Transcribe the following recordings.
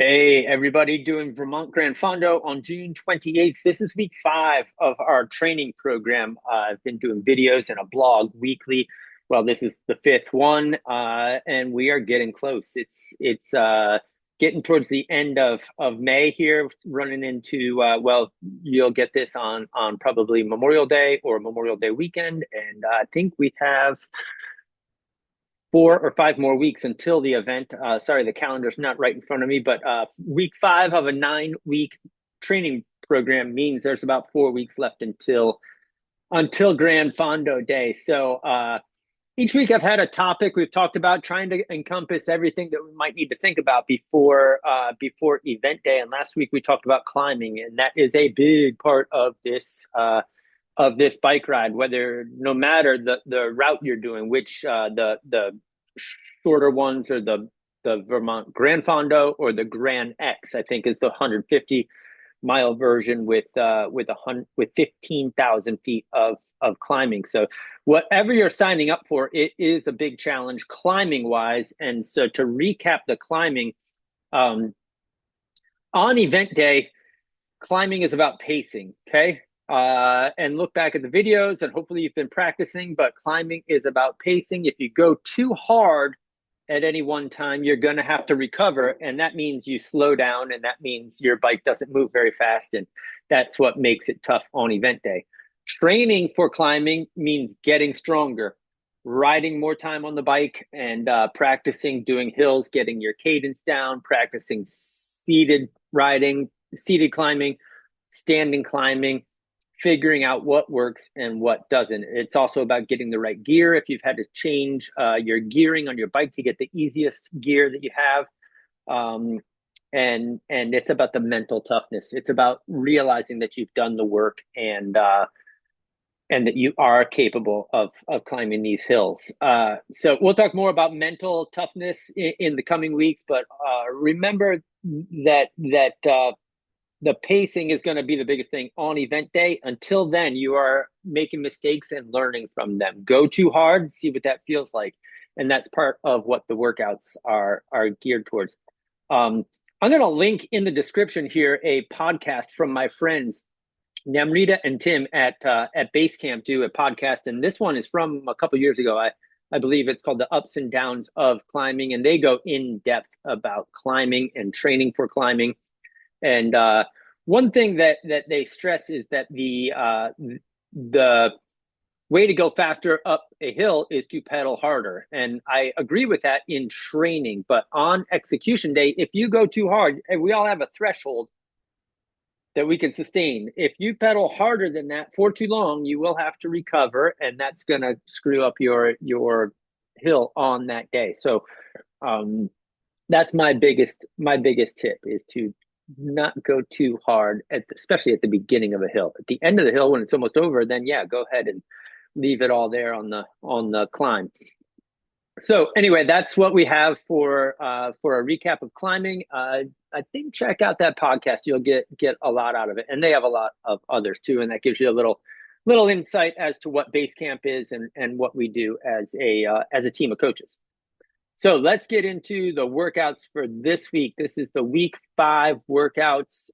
Hey, everybody doing Vermont Gran Fondo on June 28th. This is week 5 of our training program. I've been doing videos and a blog weekly. Well, this is the 5th one, and we are getting close. It's getting towards the end of May here, running into, well, you'll get this on probably Memorial Day or Memorial Day weekend. And I think we have 4 or 5 more weeks until the event. Sorry, the calendar's not right in front of me, but week 5 of a 9-week training program means there's about 4 weeks left until Gran Fondo Day. So each week I've had a topic we've talked about, trying to encompass everything that we might need to think about before event day. And last week we talked about climbing, and that is a big part of this bike ride, whether no matter the route you're doing, which the shorter ones, or the Vermont Gran Fondo or the Gran X, I think is the 150-mile version with 15,000 feet of climbing. So whatever you're signing up for, it is a big challenge climbing wise. And so to recap the climbing, on event day, climbing is about pacing. Okay. And look back at the videos, and hopefully you've been practicing, but climbing is about pacing. If you go too hard at any one time, you're going to have to recover. And that means you slow down, and that means your bike doesn't move very fast. And that's what makes it tough on event day. Training for climbing means getting stronger, riding more time on the bike, and practicing doing hills, getting your cadence down, practicing seated riding, seated climbing, standing climbing, figuring out what works and what doesn't. It's also about getting the right gear. If you've had to change your gearing on your bike to get the easiest gear that you have, and it's about the mental toughness. It's about realizing that you've done the work, and that you are capable of climbing these hills. So we'll talk more about mental toughness in the coming weeks, but remember that the pacing is going to be the biggest thing on event day. Until then, you are making mistakes and learning from them. Go too hard, see what that feels like. And that's part of what the workouts are geared towards. I'm going to link in the description here a podcast from my friends Namrita and Tim at Basecamp, do a podcast. And this one is from a couple years ago. I believe it's called The Ups and Downs of Climbing. And they go in depth about climbing and training for climbing. And one thing that they stress is that the way to go faster up a hill is to pedal harder. And I agree with that in training. But on execution day, if you go too hard, and we all have a threshold that we can sustain. If you pedal harder than that for too long, you will have to recover, and that's going to screw up your hill on that day. So that's my biggest tip, is to not go too hard, especially at the beginning of a hill. At the end of the hill, when it's almost over, then yeah, go ahead and leave it all there on the climb. So anyway, that's what we have for a recap of climbing. I think check out that podcast. You'll get a lot out of it, and they have a lot of others too, and that gives you a little insight as to what Basecamp is and what we do as a team of coaches. So let's get into the workouts for this week. This is the week 5 workouts.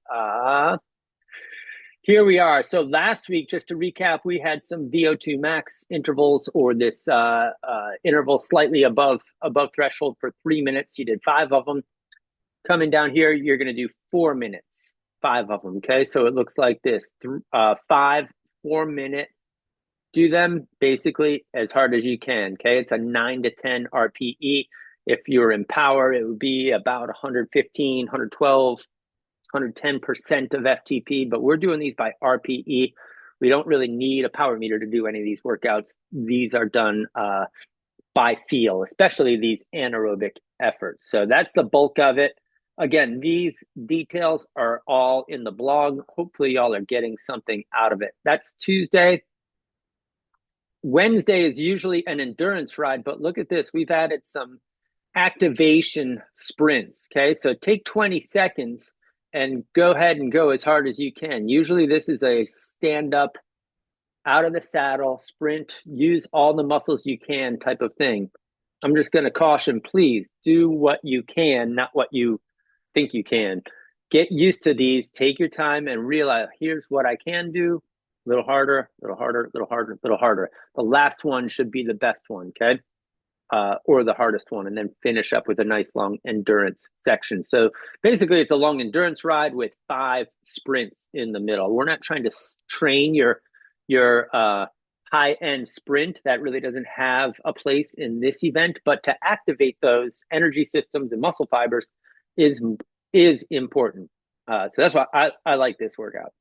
Here we are. So last week, just to recap, we had some VO2 max intervals, or this interval slightly above threshold for 3 minutes. You did 5 of them. Coming down here, you're going to do 4 minutes, 5 of them. Okay, so it looks like this: 5 4-minute. Do them basically as hard as you can. Okay, it's a 9 to 10 RPE. If you're in power, it would be about 115, 112, 110% of FTP, but we're doing these by RPE. We don't really need a power meter to do any of these workouts. These are done by feel, especially these anaerobic efforts. So that's the bulk of it. Again, these details are all in the blog. Hopefully y'all are getting something out of it. That's Tuesday. Wednesday is usually an endurance ride, but look at this. We've added some activation sprints. Okay, so take 20 seconds and go ahead and go as hard as you can. Usually this is a stand up, out of the saddle sprint, use all the muscles you can type of thing. I'm just going to caution, please do what you can, not what you think you can. Get used to these, take your time and realize here's what I can do. A little harder, a little harder, a little harder, a little harder. The last one should be the best one, okay? Or the hardest one, and then finish up with a nice long endurance section. So basically, it's a long endurance ride with 5 sprints in the middle. We're not trying to train your high-end sprint. That really doesn't have a place in this event, but to activate those energy systems and muscle fibers is important. So that's why I like this workout.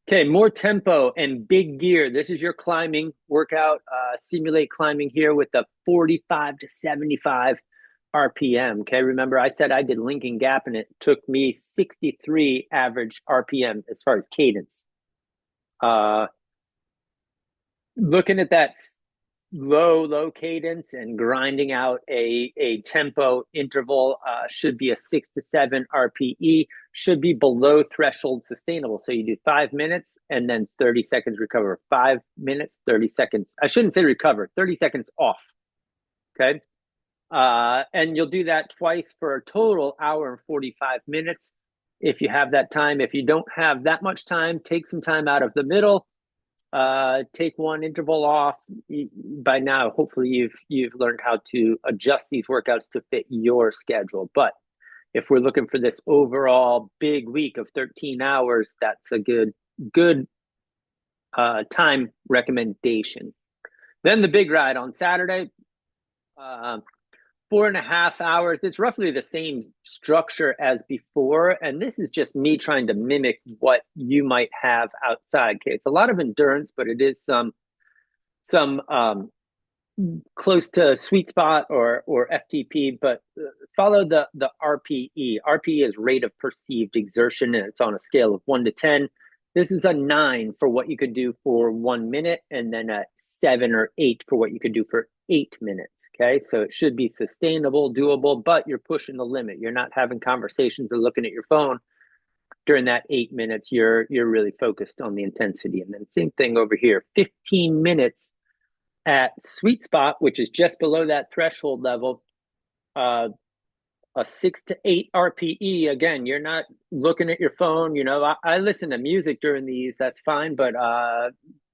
Okay, more tempo and big gear. This is your climbing workout. Simulate climbing here with the 45 to 75 RPM. Okay, remember I said I did Lincoln Gap and it took me 63 average RPM as far as cadence. Looking at that low cadence and grinding out a tempo interval should be a 6 to 7 RPE, should be below threshold sustainable. So you do 5 minutes and then 30 seconds recover. 5 minutes, 30 seconds. I shouldn't say recover, 30 seconds off. Okay. And you'll do that twice for a total hour and 45 minutes. If you have that time, if you don't have that much time, take some time out of the middle. Take one interval off. By now, hopefully you've learned how to adjust these workouts to fit your schedule. But if we're looking for this overall big week of 13 hours, that's a good time recommendation. Then the big ride on Saturday, 4.5 hours. It's roughly the same structure as before. And this is just me trying to mimic what you might have outside. Okay, it's a lot of endurance, but it is some close to sweet spot or FTP, but follow the RPE. RPE is rate of perceived exertion, and it's on a scale of 1 to 10. This is a 9 for what you could do for 1 minute, and then a 7 or 8 for what you could do for 8 minutes. Okay, so it should be sustainable, doable, but you're pushing the limit. You're not having conversations or looking at your phone during that 8 minutes. You're really focused on the intensity. And then same thing over here, 15 minutes at sweet spot, which is just below that threshold level. A 6 to 8 RPE. Again, you're not looking at your phone. You know, I listen to music during these. That's fine, but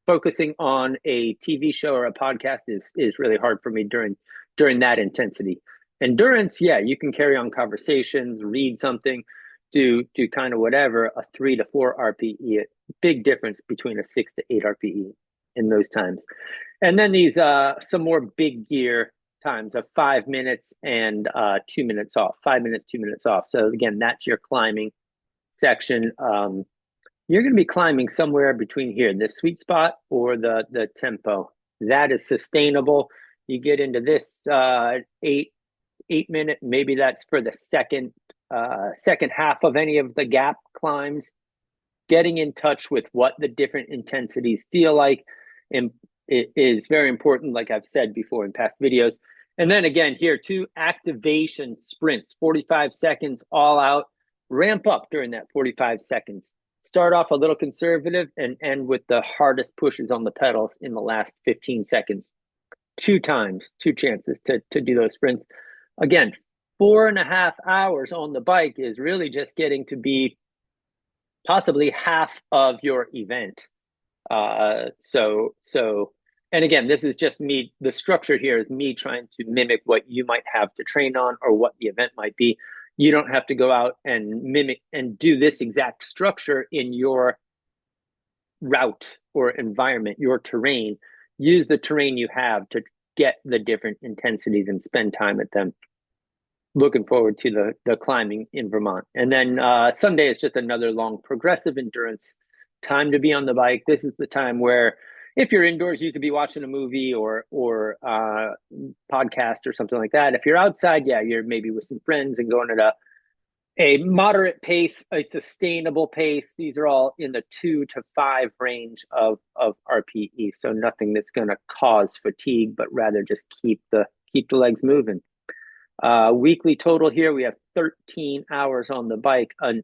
focusing on a TV show or a podcast is really hard for me during that intensity. Endurance, yeah, you can carry on conversations, read something, do kind of whatever. A 3 to 4 RPE, big difference between a 6 to 8 RPE in those times. And then these some more big gear times of 5 minutes and 2 minutes off. 5 minutes, 2 minutes off. So again, that's your climbing section. You're going to be climbing somewhere between here, the sweet spot or the tempo. That is sustainable. You get into this 8 minute, maybe that's for the second half of any of the gap climbs. Getting in touch with what the different intensities feel like, and it is very important, like I've said before in past videos. And then again here, 2 activation sprints, 45 seconds all out. Ramp up during that 45 seconds. Start off a little conservative and end with the hardest pushes on the pedals in the last 15 seconds. 2 times, 2 chances to do those sprints. Again, 4.5 hours on the bike is really just getting to be possibly half of your event. And again, this is just me. The structure here is me trying to mimic what you might have to train on or what the event might be. You don't have to go out and mimic and do this exact structure in your route or environment, your terrain. Use the terrain you have to get the different intensities and spend time at them. Looking forward to the climbing in Vermont. And then Sunday is just another long progressive endurance time to be on the bike. This is the time where if you're indoors, you could be watching a movie or podcast or something like that. If you're outside, yeah, you're maybe with some friends and going at a moderate pace, a sustainable pace. These are all in the 2 to 5 range of RPE. So nothing that's going to cause fatigue, but rather just keep the legs moving. Weekly total here, we have 13 hours on the bike, an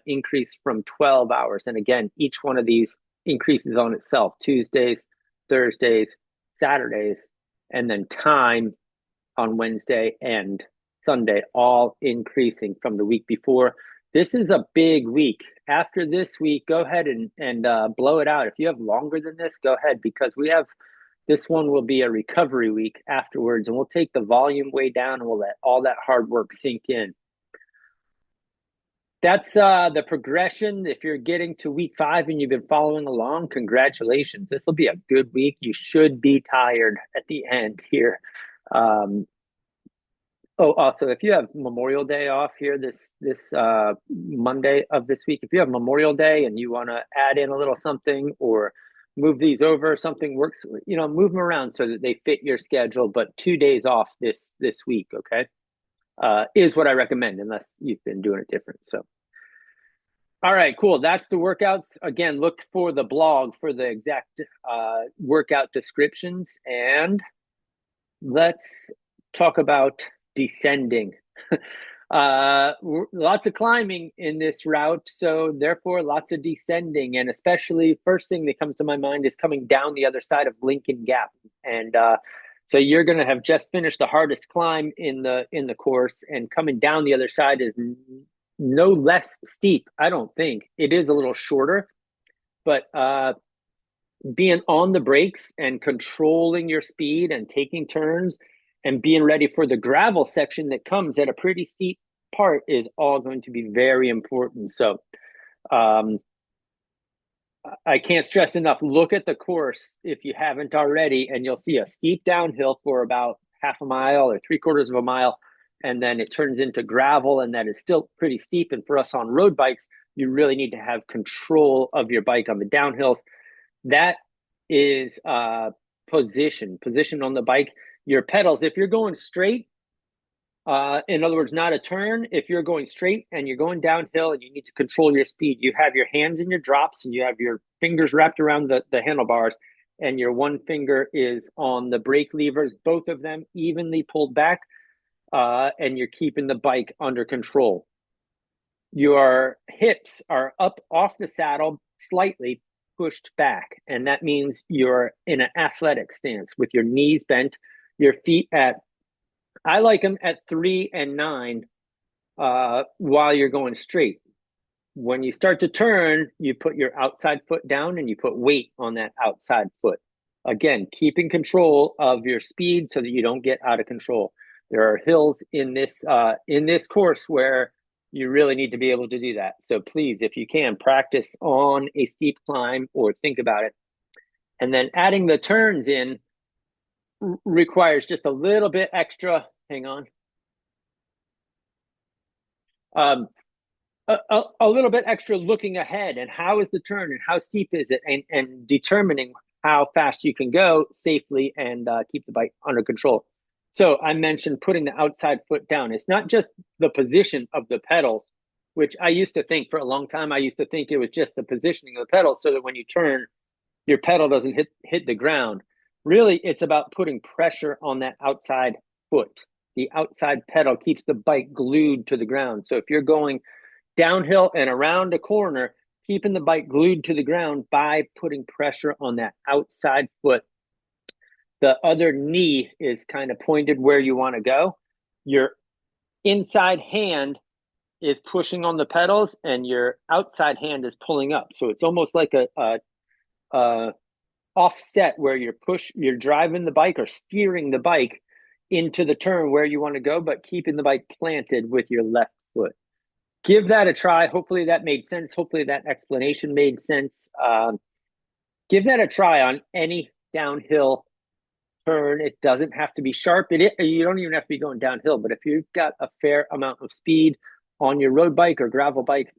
increase from 12 hours. And again, each one of these increases on itself: Tuesdays, Thursdays, Saturdays, and then time on Wednesday and Sunday, all increasing from the week before. This is a big week. After this week, go ahead and blow it out. If you have longer than this, go ahead, because we have this one will be a recovery week afterwards, and we'll take the volume way down and we'll let all that hard work sink in. That's the progression. If you're getting to week 5 and you've been following along, congratulations. This will be a good week. You should be tired at the end here. Also, if you have Memorial Day off here this Monday of this week, if you have Memorial Day and you want to add in a little something or move these over, something works, move them around so that they fit your schedule. But 2 days off this week, okay, is what I recommend, unless you've been doing it different. So, all right, cool. That's the workouts. Again, look for the blog for the exact workout descriptions, and let's talk about descending. Lots of climbing in this route, so therefore lots of descending, and especially first thing that comes to my mind is coming down the other side of Lincoln Gap. And so you're going to have just finished the hardest climb in the course, and coming down the other side is no less steep. I don't think it is a little shorter, but being on the brakes and controlling your speed and taking turns and being ready for the gravel section that comes at a pretty steep part is all going to be very important. So I can't stress enough, look at the course if you haven't already, and you'll see a steep downhill for about half a mile or 3/4 of a mile, and then it turns into gravel, and that is still pretty steep. And for us on road bikes, you really need to have control of your bike on the downhills. That is position on the bike. Your pedals, if you're going straight, in other words, not a turn, if you're going straight and you're going downhill and you need to control your speed, you have your hands in your drops and you have your fingers wrapped around the handlebars, and your one finger is on the brake levers, both of them evenly pulled back, and you're keeping the bike under control. Your hips are up off the saddle, slightly pushed back, and that means you're in an athletic stance with your knees bent, your feet I like them at 3 and 9 while you're going straight. When you start to turn, you put your outside foot down and you put weight on that outside foot. Again, keeping control of your speed so that you don't get out of control. There are hills in this course where you really need to be able to do that. So please, if you can, practice on a steep climb or think about it. And then adding the turns in requires just a little bit extra. Hang on. A little bit extra looking ahead, and how is the turn and how steep is it, and determining how fast you can go safely and keep the bike under control. So I mentioned putting the outside foot down. It's not just the position of the pedals, which I used to think for a long time. I used to think it was just the positioning of the pedals so that when you turn, your pedal doesn't hit the ground. Really, it's about putting pressure on that outside foot. The outside pedal keeps the bike glued to the ground. So if you're going downhill and around a corner, keeping the bike glued to the ground by putting pressure on that outside foot. The other knee is kind of pointed where you want to go. Your inside hand is pushing on the pedals and your outside hand is pulling up. So it's almost like a offset where you're driving the bike or steering the bike into the turn where you want to go, but keeping the bike planted with your left foot. Give that a try. Hopefully that made sense. Hopefully that explanation made sense. Give that a try on any downhill turn. It doesn't have to be sharp. You don't even have to be going downhill, but if you've got a fair amount of speed on your road bike or gravel bike,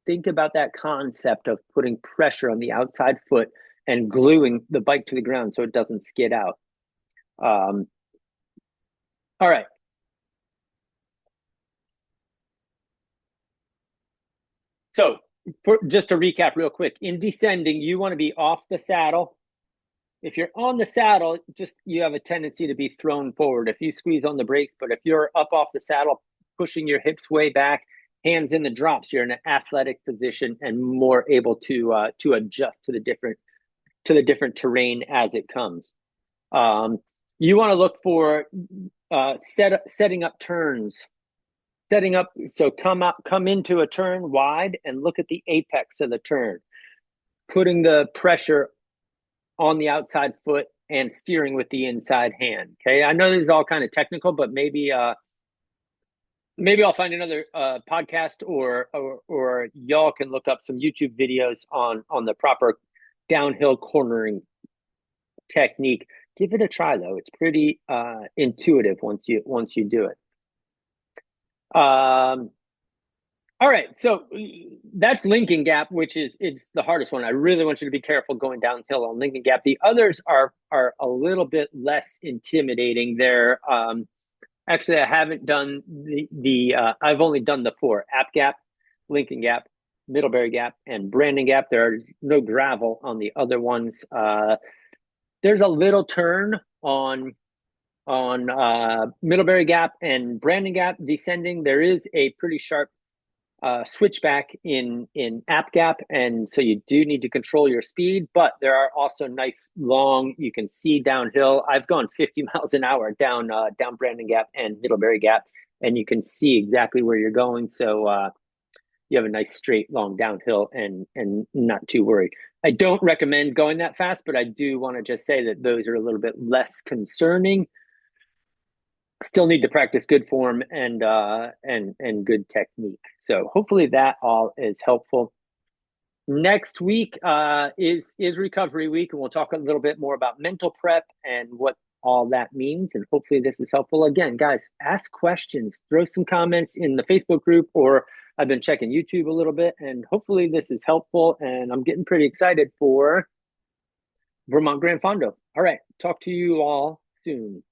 think about that concept of putting pressure on the outside foot and gluing the bike to the ground so it doesn't skid out. All right. So just to recap real quick, in descending, you want to be off the saddle. If you're on the saddle, you have a tendency to be thrown forward if you squeeze on the brakes. But if you're up off the saddle, pushing your hips way back, hands in the drops, you're in an athletic position and more able to adjust to the different terrain as it comes. You want to look for setting up turns setting up, so come into a turn wide and look at the apex of the turn, putting the pressure on the outside foot and steering with the inside hand. Okay, I know this is all kind of technical, but maybe I'll find another podcast, or y'all can look up some YouTube videos on the proper downhill cornering technique. Give it a try though; it's pretty intuitive once you do it. All right, so that's Lincoln Gap, which is it's the hardest one. I really want you to be careful going downhill on Lincoln Gap. The others are a little bit less intimidating. They're actually, I haven't done the I've only done the four: App Gap, Lincoln Gap, Middlebury Gap, and Brandon Gap. There's no gravel on the other ones. There's a little turn on Middlebury Gap and Brandon Gap descending. There is a pretty sharp switchback in App Gap, and so you do need to control your speed, but there are also nice long, you can see downhill. I've gone 50 miles an hour down Brandon Gap and Middlebury Gap, and you can see exactly where you're going. So you have a nice straight long downhill and not too worried. I don't recommend going that fast, but I do want to just say that those are a little bit less concerning. Still need to practice good form and good technique. So hopefully that all is helpful. Next week is recovery week, and we'll talk a little bit more about mental prep and what all that means. And hopefully this is helpful. Again, guys, ask questions, throw some comments in the Facebook group, or I've been checking YouTube a little bit, and hopefully this is helpful. And I'm getting pretty excited for Vermont Gran Fondo. All right, talk to you all soon.